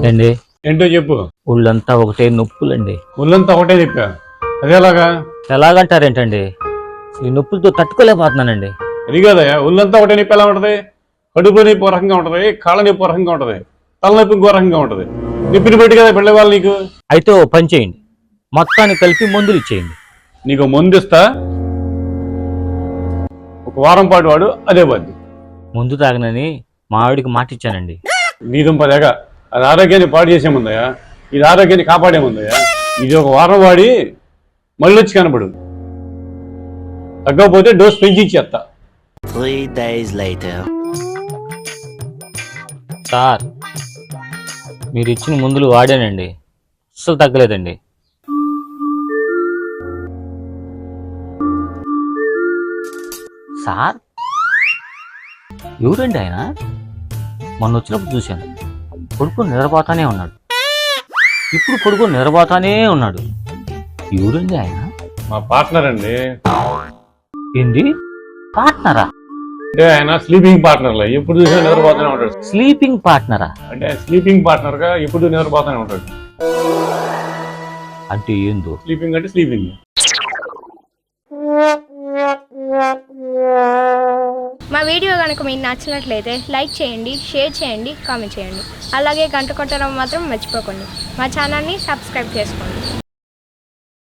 ఏండి ఏంటో చెప్పు. ఒళ్ళంతా ఒకటే నొప్పులండి. ఒళ్ళంతా ఒకటే చెప్పా, అదేలాగా? ఎలాగంటారేంటండి? ఈ నొప్పులతో తట్టుకోలేకపోతున్నానండి. అది కాదయ్యా, ఒళ్ళంతా ఒకటే నొప్పి ఎలా ఉంటది? కడుపు నొప్పి ఒక రకంగా ఉంటది, కాళ్ళ నొప్పి ఒక రకంగా ఉంటది, తలనొప్పి ఇంకో రకంగా ఉంటది. నొప్పిని బట్టి కదా వెళ్ళేవాళ్ళు నీకు. అయితే ఓ పని చేయండి, మొత్తానికి కలిపి మందులు ఇచ్చేయండి. నీకు మందు ఇస్తా, ఒక వారం పాటు వాడు, అదే బద్ది. ముందు తాగనని మా ఆవిడికి మాట ఇచ్చానండి. నీదుం పదేగా, అది ఆరోగ్యాన్ని పాడు చేసేముందయ్యా, ఇది ఆరోగ్యాన్ని కాపాడేముందయ్యా. ఇది ఒక వారం వాడి మళ్ళీ వచ్చి కనబడు, తగ్గకపోతే డోస్ పెంచి ఇచ్చేస్తా. 3 days later. సార్, మీరు ఇచ్చిన మందులు వాడానండి, అస్సలు తగ్గలేదండి. సార్, ఎవరండి ఆయన? మొన్న వచ్చినప్పుడు చూశాను, కొడుకుని నిద్రపోతానే ఉన్నాడు, ఇప్పుడు కొడుకుని నిద్రపోతానే ఉన్నాడు. ఎవరండి ఆయన? మా పార్ట్నర్ అండి. ఏంది పార్ట్నరా? అంటే ఆయన స్లీపింగ్ పార్ట్నర్, ఎప్పుడు చూసినా నిద్రపోతూనే ఉంటాడు. స్లీపింగ్ పార్ట్నరా? అంటే స్లీపింగ్ పార్ట్నర్ గా ఎప్పుడు నిద్రపోతూనే ఉంటాడు. అంటే ఏందో? స్లీపింగ్ అంటే స్లీపింగ్. మా వీడియో కనుక మీకు నచ్చినట్లయితే లైక్ చేయండి, షేర్ చేయండి, కామెంట్ చేయండి. అలాగే గంట కొట్టడం మాత్రం మర్చిపోకండి. మా ఛానల్ని సబ్స్క్రైబ్ చేసుకోండి.